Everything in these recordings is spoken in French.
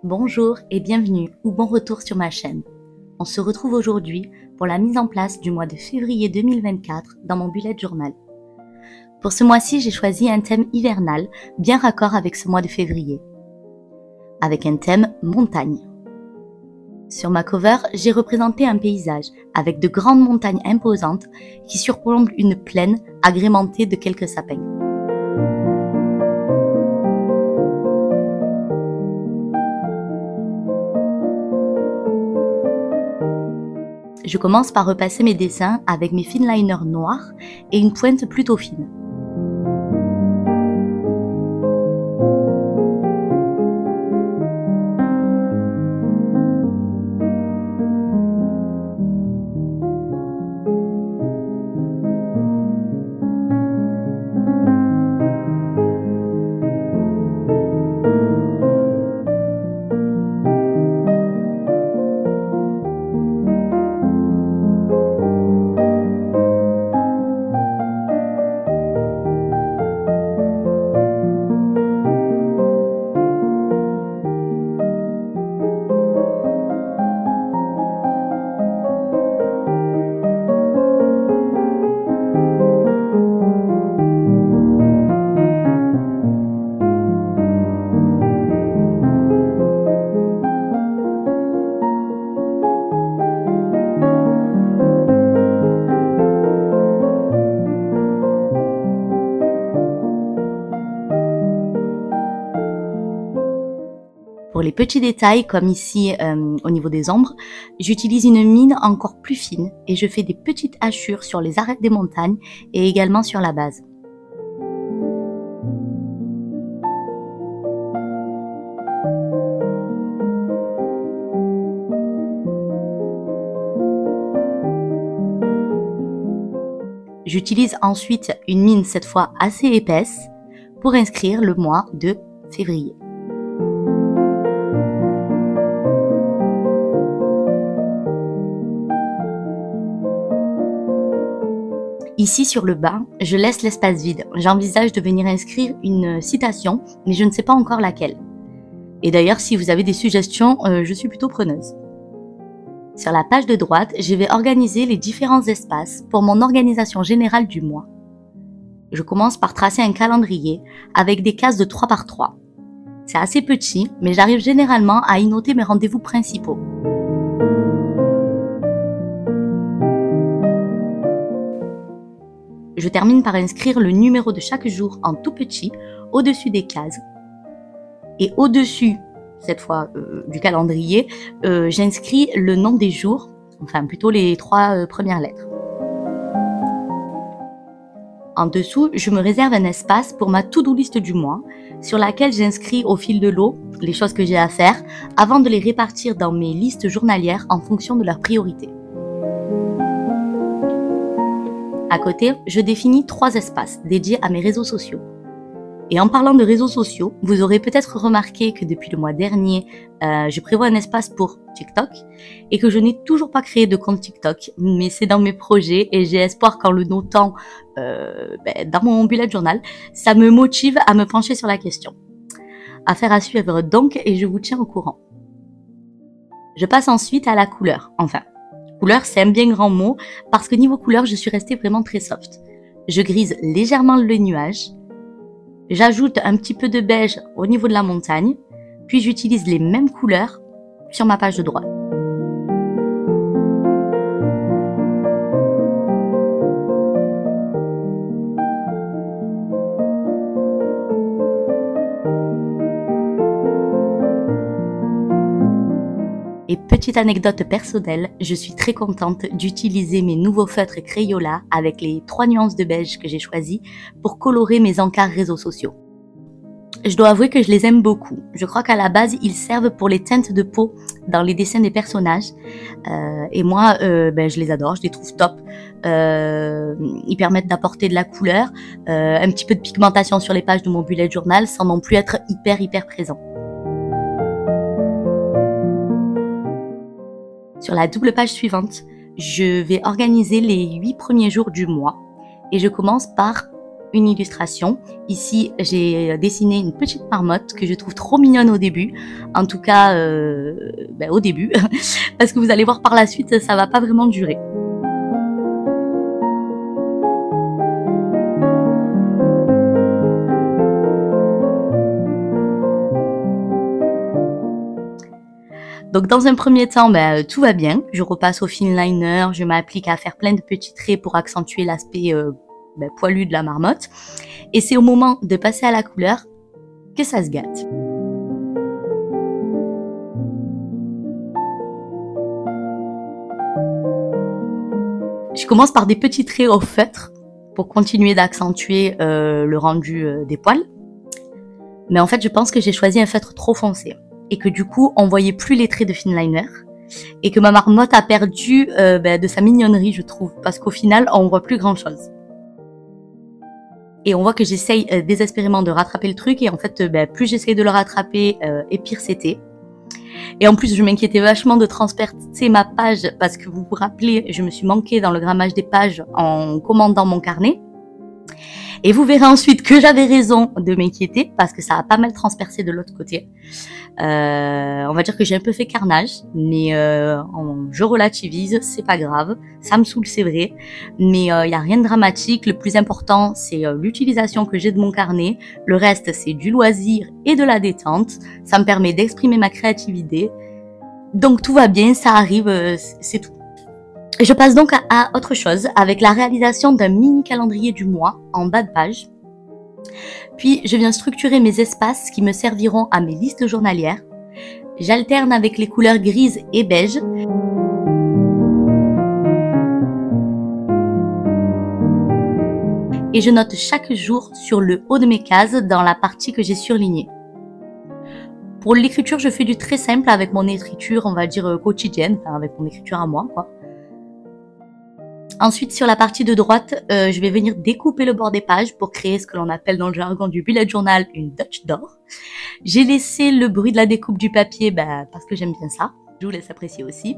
Bonjour et bienvenue ou bon retour sur ma chaîne. On se retrouve aujourd'hui pour la mise en place du mois de février 2024 dans mon bullet journal. Pour ce mois-ci, j'ai choisi un thème hivernal bien raccord avec ce mois de février, avec un thème montagne. Sur ma cover, j'ai représenté un paysage avec de grandes montagnes imposantes qui surplombent une plaine agrémentée de quelques sapins. Je commence par repasser mes dessins avec mes finliners noirs et une pointe plutôt fine. Pour les petits détails, comme ici au niveau des ombres, j'utilise une mine encore plus fine et je fais des petites hachures sur les arêtes des montagnes et également sur la base. J'utilise ensuite une mine cette fois assez épaisse pour inscrire le mois de février. Ici sur le bas, je laisse l'espace vide. J'envisage de venir inscrire une citation, mais je ne sais pas encore laquelle. Et d'ailleurs, si vous avez des suggestions, je suis plutôt preneuse. Sur la page de droite, je vais organiser les différents espaces pour mon organisation générale du mois. Je commence par tracer un calendrier avec des cases de 3 par 3. C'est assez petit, mais j'arrive généralement à y noter mes rendez-vous principaux. Je termine par inscrire le numéro de chaque jour en tout petit au-dessus des cases. Et au-dessus, cette fois du calendrier, j'inscris le nom des jours, enfin plutôt les 3 premières lettres. En dessous, je me réserve un espace pour ma to-do list du mois, sur laquelle j'inscris au fil de l'eau les choses que j'ai à faire, avant de les répartir dans mes listes journalières en fonction de leur priorité. À côté, je définis 3 espaces dédiés à mes réseaux sociaux. Et en parlant de réseaux sociaux, vous aurez peut-être remarqué que depuis le mois dernier, je prévois un espace pour TikTok et que je n'ai toujours pas créé de compte TikTok, mais c'est dans mes projets et j'ai espoir qu'en le notant dans mon bullet journal, ça me motive à me pencher sur la question. Affaire à suivre donc et je vous tiens au courant. Je passe ensuite à la couleur, enfin. Couleur, c'est un bien grand mot parce que niveau couleur, je suis restée vraiment très soft. Je grise légèrement les nuages, j'ajoute un petit peu de beige au niveau de la montagne, puis j'utilise les mêmes couleurs sur ma page de droite. Et petite anecdote personnelle, je suis très contente d'utiliser mes nouveaux feutres Crayola avec les 3 nuances de beige que j'ai choisies pour colorer mes encarts réseaux sociaux. Je dois avouer que je les aime beaucoup. Je crois qu'à la base, ils servent pour les teintes de peau dans les dessins des personnages. Et moi, je les adore, je les trouve top. Ils permettent d'apporter de la couleur, un petit peu de pigmentation sur les pages de mon bullet journal sans non plus être hyper présent. Sur la double page suivante, je vais organiser les 8 premiers jours du mois et je commence par une illustration. Ici, j'ai dessiné une petite marmotte que je trouve trop mignonne au début. En tout cas, au début, parce que vous allez voir par la suite, ça va pas vraiment durer. Donc dans un premier temps, tout va bien. Je repasse au fine liner, je m'applique à faire plein de petits traits pour accentuer l'aspect poilu de la marmotte. Et c'est au moment de passer à la couleur que ça se gâte. Je commence par des petits traits au feutre pour continuer d'accentuer le rendu des poils. Mais en fait, je pense que j'ai choisi un feutre trop foncé et que du coup, on voyait plus les traits de fine liner et que ma marmotte a perdu de sa mignonnerie, je trouve, parce qu'au final, on voit plus grand chose. Et on voit que j'essaye désespérément de rattraper le truc et en fait, plus j'essaye de le rattraper et pire c'était. Et en plus, je m'inquiétais vachement de transpercer ma page parce que vous vous rappelez, je me suis manquée dans le grammage des pages en commandant mon carnet. Et vous verrez ensuite que j'avais raison de m'inquiéter parce que ça a pas mal transpercé de l'autre côté. On va dire que j'ai un peu fait carnage, mais je relativise, c'est pas grave. Ça me saoule, c'est vrai, mais il y a rien de dramatique. Le plus important, c'est l'utilisation que j'ai de mon carnet. Le reste, c'est du loisir et de la détente. Ça me permet d'exprimer ma créativité. Donc tout va bien, ça arrive, c'est tout. Je passe donc à autre chose avec la réalisation d'un mini calendrier du mois en bas de page. Puis je viens structurer mes espaces qui me serviront à mes listes journalières. J'alterne avec les couleurs grises et beige. Et je note chaque jour sur le haut de mes cases dans la partie que j'ai surlignée. Pour l'écriture, je fais du très simple avec mon écriture, on va dire quotidienne, enfin avec mon écriture à moi, quoi. Ensuite, sur la partie de droite, je vais venir découper le bord des pages pour créer ce que l'on appelle dans le jargon du bullet journal une Dutch d'or. J'ai laissé le bruit de la découpe du papier parce que j'aime bien ça. Je vous laisse apprécier aussi.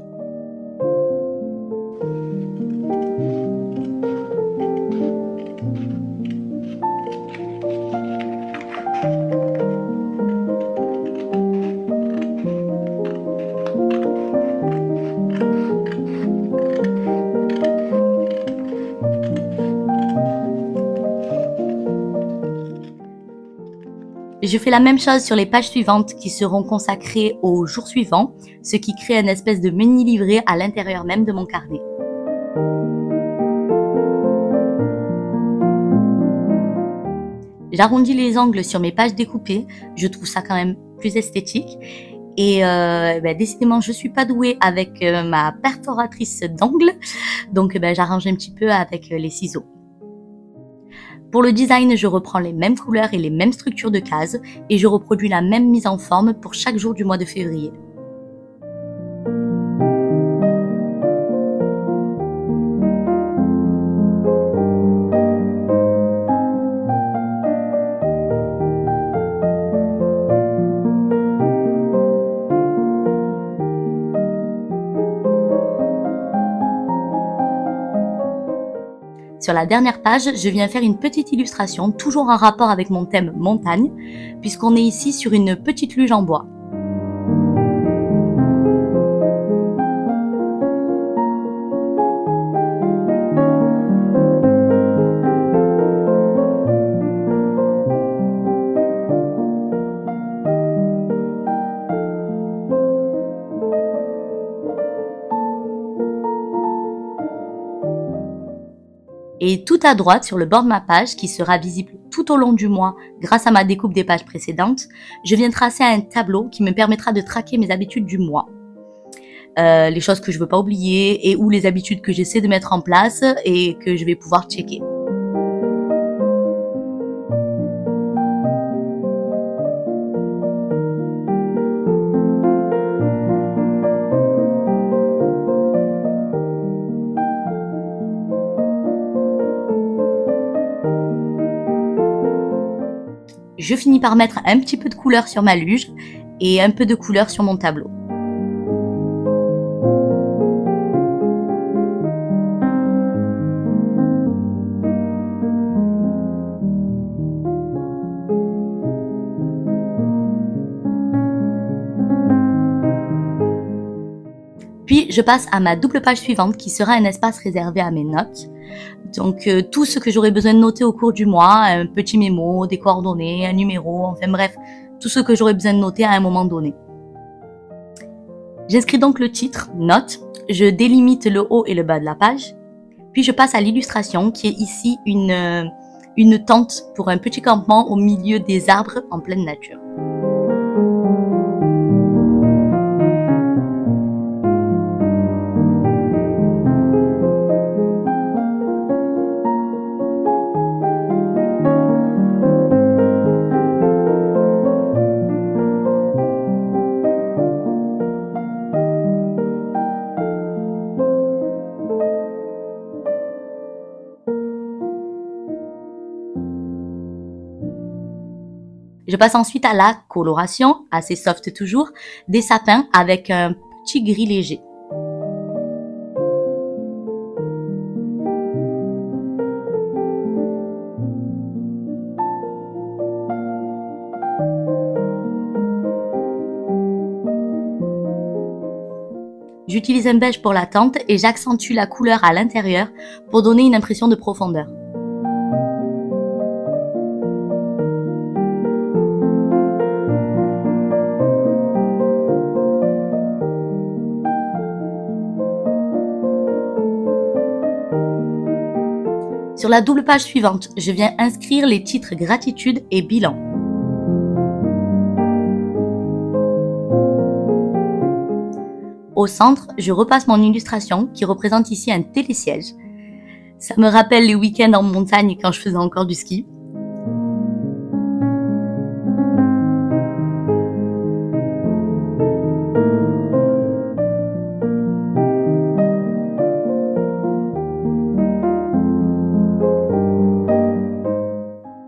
Je fais la même chose sur les pages suivantes qui seront consacrées au jour suivant, ce qui crée une espèce de mini livret à l'intérieur même de mon carnet. J'arrondis les angles sur mes pages découpées, je trouve ça quand même plus esthétique. Et décidément, je suis pas douée avec ma perforatrice d'angles, donc j'arrange un petit peu avec les ciseaux. Pour le design, je reprends les mêmes couleurs et les mêmes structures de cases et je reproduis la même mise en forme pour chaque jour du mois de février. Sur la dernière page, je viens faire une petite illustration, toujours en rapport avec mon thème montagne, puisqu'on est ici sur une petite luge en bois. Et tout à droite, sur le bord de ma page, qui sera visible tout au long du mois grâce à ma découpe des pages précédentes, je viens tracer un tableau qui me permettra de traquer mes habitudes du mois. Les choses que je veux pas oublier et ou les habitudes que j'essaie de mettre en place et que je vais pouvoir checker. Je finis par mettre un petit peu de couleur sur ma luge et un peu de couleur sur mon tableau. Puis je passe à ma double page suivante qui sera un espace réservé à mes notes. Donc tout ce que j'aurai besoin de noter au cours du mois, un petit mémo, des coordonnées, un numéro, enfin bref, tout ce que j'aurai besoin de noter à un moment donné. J'inscris donc le titre, notes, je délimite le haut et le bas de la page, puis je passe à l'illustration qui est ici une tente pour un petit campement au milieu des arbres en pleine nature. Je passe ensuite à la coloration, assez soft toujours, des sapins avec un petit gris léger. J'utilise un beige pour la tente et j'accentue la couleur à l'intérieur pour donner une impression de profondeur. Sur la double page suivante, je viens inscrire les titres gratitude et bilan. Au centre, je repasse mon illustration qui représente ici un télésiège. Ça me rappelle les week-ends en montagne quand je faisais encore du ski.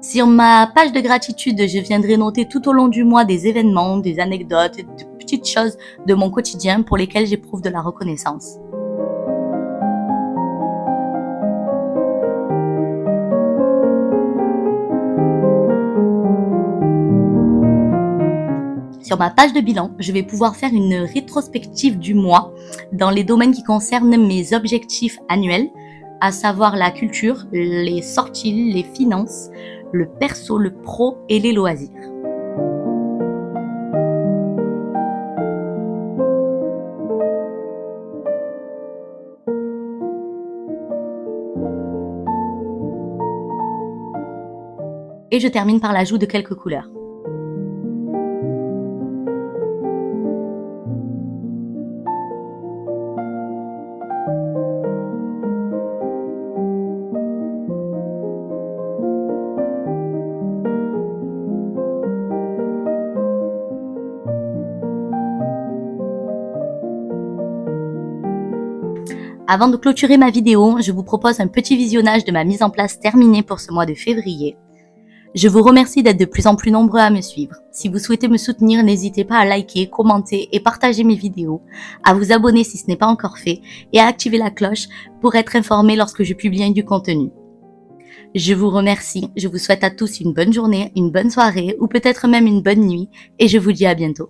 Sur ma page de gratitude, je viendrai noter tout au long du mois des événements, des anecdotes, de petites choses de mon quotidien pour lesquelles j'éprouve de la reconnaissance. Sur ma page de bilan, je vais pouvoir faire une rétrospective du mois dans les domaines qui concernent mes objectifs annuels, à savoir la culture, les sorties, les finances, le perso, le pro et les loisirs. Et je termine par l'ajout de quelques couleurs. Avant de clôturer ma vidéo, je vous propose un petit visionnage de ma mise en place terminée pour ce mois de février. Je vous remercie d'être de plus en plus nombreux à me suivre. Si vous souhaitez me soutenir, n'hésitez pas à liker, commenter et partager mes vidéos, à vous abonner si ce n'est pas encore fait et à activer la cloche pour être informé lorsque je publie du contenu. Je vous remercie, je vous souhaite à tous une bonne journée, une bonne soirée ou peut-être même une bonne nuit et je vous dis à bientôt.